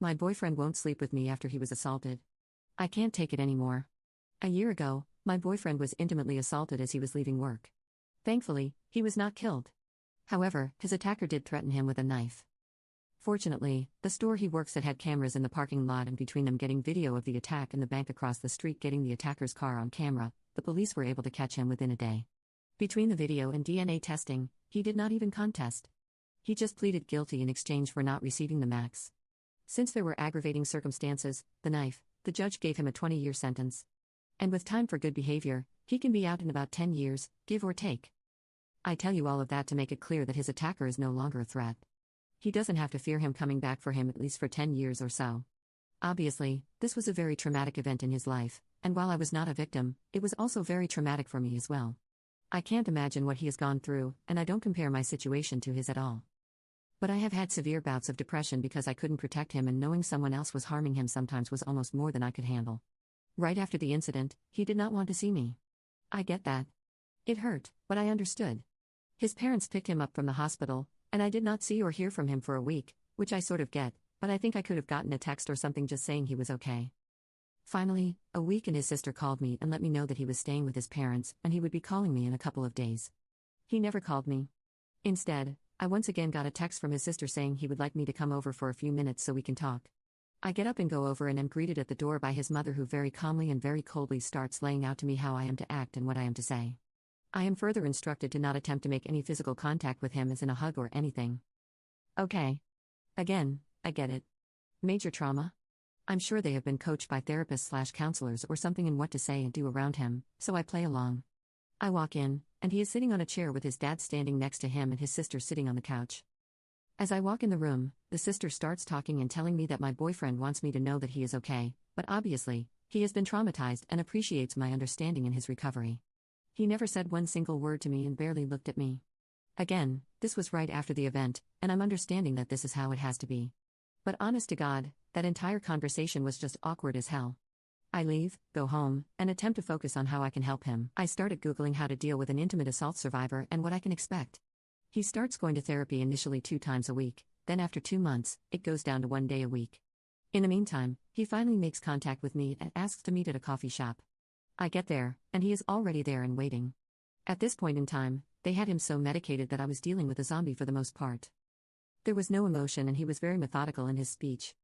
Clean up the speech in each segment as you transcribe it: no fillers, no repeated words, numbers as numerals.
My boyfriend won't sleep with me after he was assaulted. I can't take it anymore. A year ago, my boyfriend was intimately assaulted as he was leaving work. Thankfully, he was not killed. However, his attacker did threaten him with a knife. Fortunately, the store he works at had cameras in the parking lot, and between them getting video of the attack and the bank across the street getting the attacker's car on camera, the police were able to catch him within a day. Between the video and DNA testing, he did not even contest. He just pleaded guilty in exchange for not receiving the max. Since there were aggravating circumstances, the knife, the judge gave him a 20-year sentence. And with time for good behavior, he can be out in about 10 years, give or take. I tell you all of that to make it clear that his attacker is no longer a threat. He doesn't have to fear him coming back for him at least for 10 years or so. Obviously, this was a very traumatic event in his life, and while I was not a victim, it was also very traumatic for me as well. I can't imagine what he has gone through, and I don't compare my situation to his at all. But I have had severe bouts of depression because I couldn't protect him, and knowing someone else was harming him sometimes was almost more than I could handle. Right after the incident, he did not want to see me. I get that. It hurt, but I understood. His parents picked him up from the hospital, and I did not see or hear from him for a week, which I sort of get, but I think I could have gotten a text or something just saying he was okay. Finally, a week and his sister called me and let me know that he was staying with his parents and he would be calling me in a couple of days. He never called me. Instead, I once again got a text from his sister saying he would like me to come over for a few minutes so we can talk. I get up and go over and am greeted at the door by his mother, who very calmly and very coldly starts laying out to me how I am to act and what I am to say. I am further instructed to not attempt to make any physical contact with him, as in a hug or anything. Okay. Again, I get it. Major trauma? I'm sure they have been coached by therapists/counselors or something in what to say and do around him, so I play along. I walk in, and he is sitting on a chair with his dad standing next to him and his sister sitting on the couch. As I walk in the room, the sister starts talking and telling me that my boyfriend wants me to know that he is okay, but obviously, he has been traumatized and appreciates my understanding in his recovery. He never said one single word to me and barely looked at me. Again, this was right after the event, and I'm understanding that this is how it has to be. But honest to God, that entire conversation was just awkward as hell. I leave, go home, and attempt to focus on how I can help him. I started Googling how to deal with an intimate assault survivor and what I can expect. He starts going to therapy initially 2 times a week, then after 2 months, it goes down to 1 day a week. In the meantime, he finally makes contact with me and asks to meet at a coffee shop. I get there, and he is already there and waiting. At this point in time, they had him so medicated that I was dealing with a zombie for the most part. There was no emotion and he was very methodical in his speech.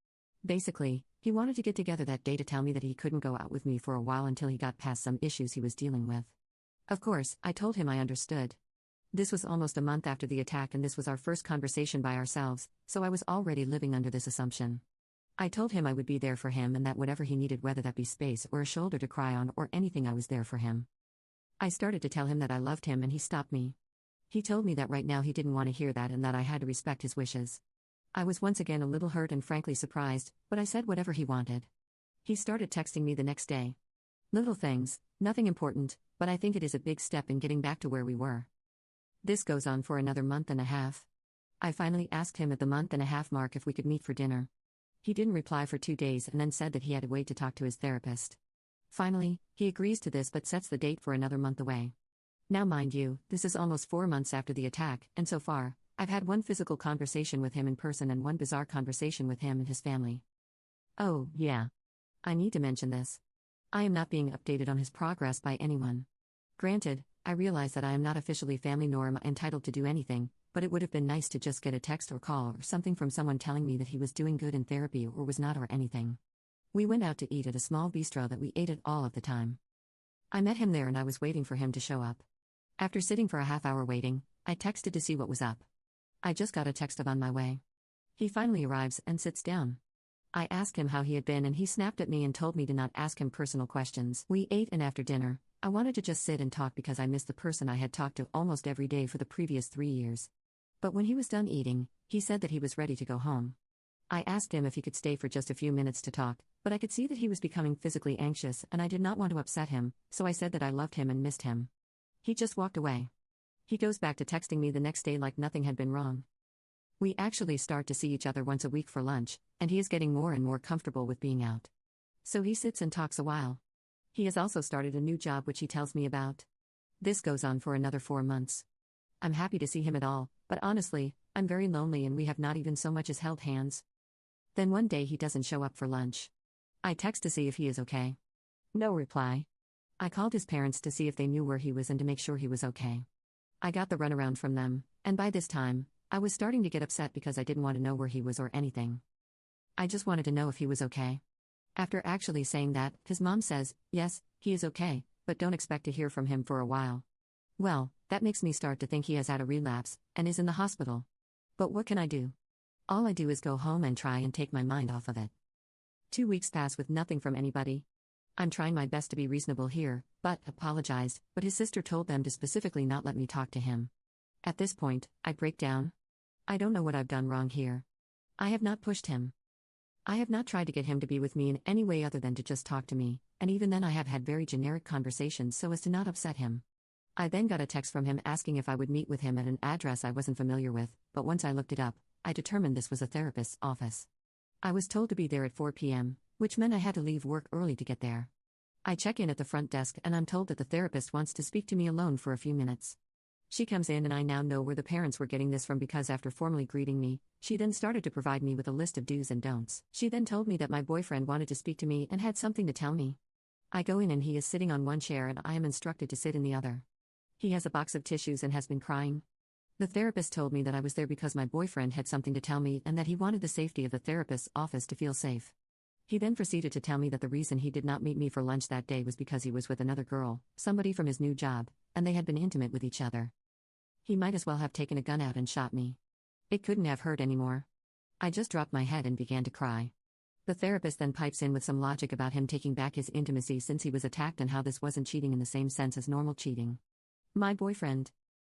Basically, he wanted to get together that day to tell me that he couldn't go out with me for a while until he got past some issues he was dealing with. Of course, I told him I understood. This was almost a month after the attack and this was our first conversation by ourselves, so I was already living under this assumption. I told him I would be there for him and that whatever he needed, whether that be space or a shoulder to cry on or anything, I was there for him. I started to tell him that I loved him and he stopped me. He told me that right now he didn't want to hear that and that I had to respect his wishes. I was once again a little hurt and frankly surprised, but I said whatever he wanted. He started texting me the next day. Little things, nothing important, but I think it is a big step in getting back to where we were. This goes on for another month and a half. I finally asked him at the month-and-a-half mark if we could meet for dinner. He didn't reply for 2 days and then said that he had to wait to talk to his therapist. Finally, he agrees to this but sets the date for another month away. Now mind you, this is almost 4 months after the attack, and so far, I've had 1 physical conversation with him in person and 1 bizarre conversation with him and his family. Oh, yeah. I need to mention this. I am not being updated on his progress by anyone. Granted, I realize that I am not officially family nor am I entitled to do anything, but it would have been nice to just get a text or call or something from someone telling me that he was doing good in therapy or was not or anything. We went out to eat at a small bistro that we ate at all of the time. I met him there and I was waiting for him to show up. After sitting for a half-hour waiting, I texted to see what was up. I just got a text of on my way. He finally arrives and sits down. I asked him how he had been and he snapped at me and told me to not ask him personal questions. We ate and after dinner, I wanted to just sit and talk because I missed the person I had talked to almost every day for the previous 3 years. But when he was done eating, he said that he was ready to go home. I asked him if he could stay for just a few minutes to talk, but I could see that he was becoming physically anxious and I did not want to upset him, so I said that I loved him and missed him. He just walked away. He goes back to texting me the next day like nothing had been wrong. We actually start to see each other once a week for lunch, and he is getting more and more comfortable with being out. So he sits and talks a while. He has also started a new job which he tells me about. This goes on for another 4 months. I'm happy to see him at all, but honestly, I'm very lonely and we have not even so much as held hands. Then one day he doesn't show up for lunch. I text to see if he is okay. No reply. I called his parents to see if they knew where he was and to make sure he was okay. I got the runaround from them, and by this time, I was starting to get upset because I didn't want to know where he was or anything. I just wanted to know if he was okay. After actually saying that, his mom says, yes, he is okay, but don't expect to hear from him for a while. Well, that makes me start to think he has had a relapse, and is in the hospital. But what can I do? All I do is go home and try and take my mind off of it. 2 weeks pass with nothing from anybody. I'm trying my best to be reasonable here, but apologized, but his sister told them to specifically not let me talk to him. At this point, I break down. I don't know what I've done wrong here. I have not pushed him. I have not tried to get him to be with me in any way other than to just talk to me, and even then I have had very generic conversations so as to not upset him. I then got a text from him asking if I would meet with him at an address I wasn't familiar with, but once I looked it up, I determined this was a therapist's office. I was told to be there at 4 p.m., which meant I had to leave work early to get there. I check in at the front desk and I'm told that the therapist wants to speak to me alone for a few minutes. She comes in and I now know where the parents were getting this from because after formally greeting me, she then started to provide me with a list of do's and don'ts. She then told me that my boyfriend wanted to speak to me and had something to tell me. I go in and he is sitting on one chair and I am instructed to sit in the other. He has a box of tissues and has been crying. The therapist told me that I was there because my boyfriend had something to tell me and that he wanted the safety of the therapist's office to feel safe. He then proceeded to tell me that the reason he did not meet me for lunch that day was because he was with another girl, somebody from his new job, and they had been intimate with each other. He might as well have taken a gun out and shot me. It couldn't have hurt anymore. I just dropped my head and began to cry. The therapist then pipes in with some logic about him taking back his intimacy since he was attacked and how this wasn't cheating in the same sense as normal cheating. My boyfriend,